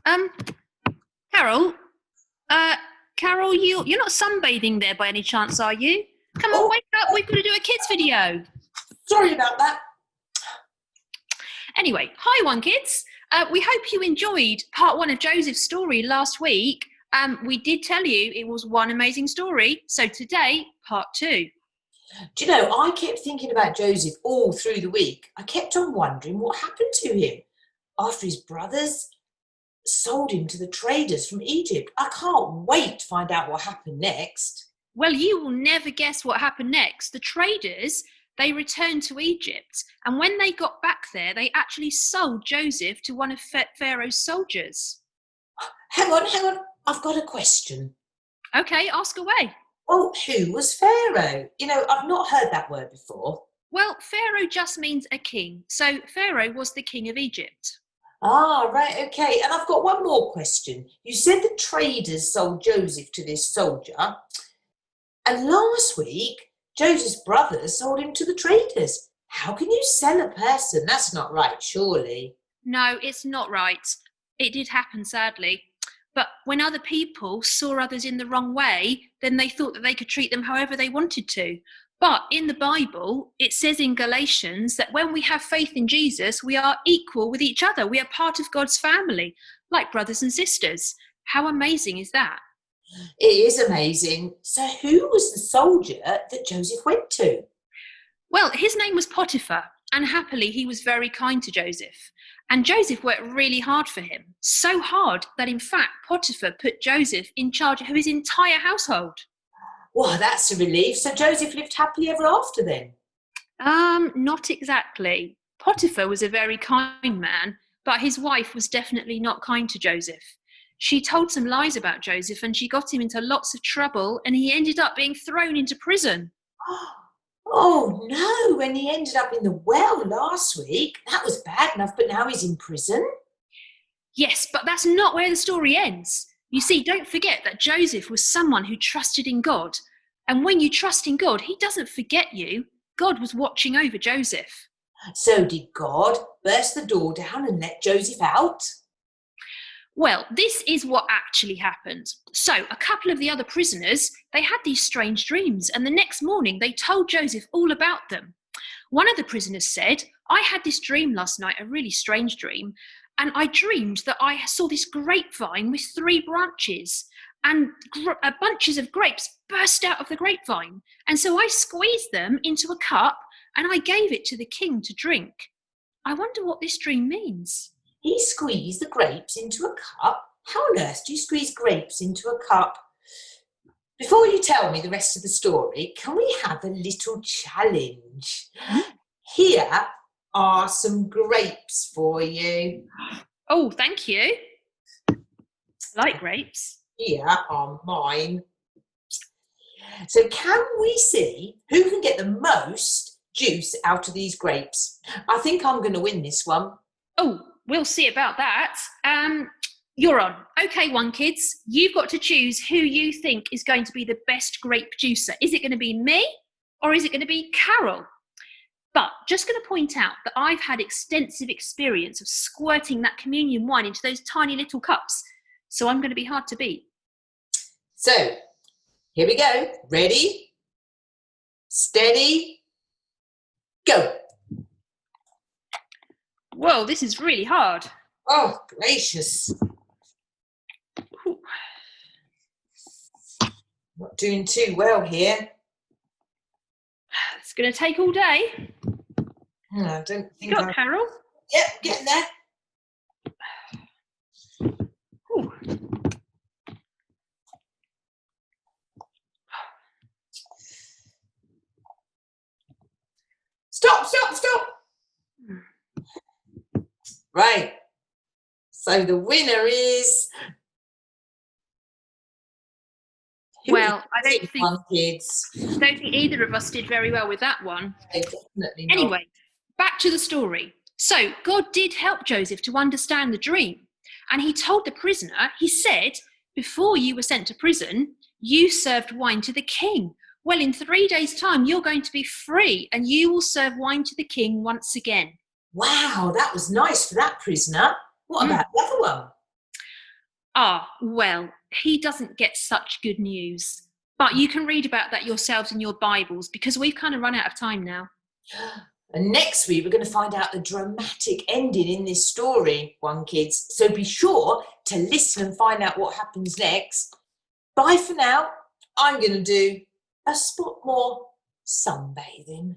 Um, Carol, uh, Carol, you're not sunbathing there by any chance, are you? Come on, Oh, wake up, we've got to do a kids video. sorry about that. Anyway, hi OneKids. We hope you enjoyed part one of Joseph's story last week. We did tell you it was one amazing story, so today, part two. Do you know, I kept thinking about Joseph all through the week. I kept on wondering what happened to him after his brothers sold him to the traders from Egypt. I can't wait to find out what happened next. Well, you will never guess what happened next. The traders, they returned to Egypt, and when they got back there, they actually sold Joseph to one of Pharaoh's soldiers. Hang on. I've got a question. Okay, ask away. Well, who was Pharaoh? You know, I've not heard that word before. Well, Pharaoh just means a king, so Pharaoh was the king of Egypt. Ah, right, okay. And I've got one more question. You said the traders sold Joseph to this soldier, and last week, Joseph's brothers sold him to the traders. How can you sell a person? That's not right, surely. No, it's not right. It did happen, sadly. But when other people saw others in the wrong way, then they thought that they could treat them however they wanted to. But in the Bible, it says in Galatians that when we have faith in Jesus, we are equal with each other. We are part of God's family, like brothers and sisters. How amazing is that? It is amazing. So who was the soldier that Joseph went to? Well, his name was Potiphar, and happily he was very kind to Joseph. And Joseph worked really hard for him, so hard that in fact Potiphar put Joseph in charge of his entire household. Well, that's a relief. So Joseph lived happily ever after then? Not exactly. Potiphar was a very kind man, but his wife was definitely not kind to Joseph. She told some lies about Joseph and she got him into lots of trouble and he ended up being thrown into prison. Oh no, when he ended up in the well last week. That was bad enough, but now he's in prison? Yes, but that's not where the story ends. You see, don't forget that Joseph was someone who trusted in God. And when you trust in God, he doesn't forget you. God was watching over Joseph. So did God burst the door down and let Joseph out? Well, this is what actually happened. So, a couple of the other prisoners, they had these strange dreams, and the next morning they told Joseph all about them. One of the prisoners said, I had this dream last night, a really strange dream, and I dreamed that I saw this grapevine with 3 branches, and bunches of grapes burst out of the grapevine. And so I squeezed them into a cup, and I gave it to the king to drink. I wonder what this dream means. He squeezed the grapes into a cup? How on earth do you squeeze grapes into a cup? Before you tell me the rest of the story, can we have a little challenge? Here are some grapes for you. Oh, thank you. I like grapes. Here are mine. So can we see who can get the most juice out of these grapes? I think I'm going to win this one. Oh, we'll see about that. You're on. Okay, OneKids, you've got to choose who you think is going to be the best grape juicer. Is it going to be me or is it going to be Carol? But just going to point out that I've had extensive experience of squirting that communion wine into those tiny little cups. So I'm going to be hard to beat. So, here we go. Ready? Steady? Go. Whoa, this is really hard. Oh, gracious. Ooh. Not doing too well here. It's going to take all day. I don't think You got Carol? Yep, getting there. Ooh. Stop. Right. So the winner is... Well, I don't think OneKids. either of us did very well with that one. Definitely not. Anyway, back to the story. So God did help Joseph to understand the dream. And he told the prisoner, he said, before you were sent to prison, you served wine to the king. Well, in 3 days' time, you're going to be free and you will serve wine to the king once again. Wow, that was nice for that prisoner. What about the other one? Ah, well, he doesn't get such good news. But you can read about that yourselves in your Bibles because we've kind of run out of time now. And next week, we're going to find out the dramatic ending in this story, OneKids. So be sure to listen and find out what happens next. Bye for now. I'm going to do a spot more sunbathing.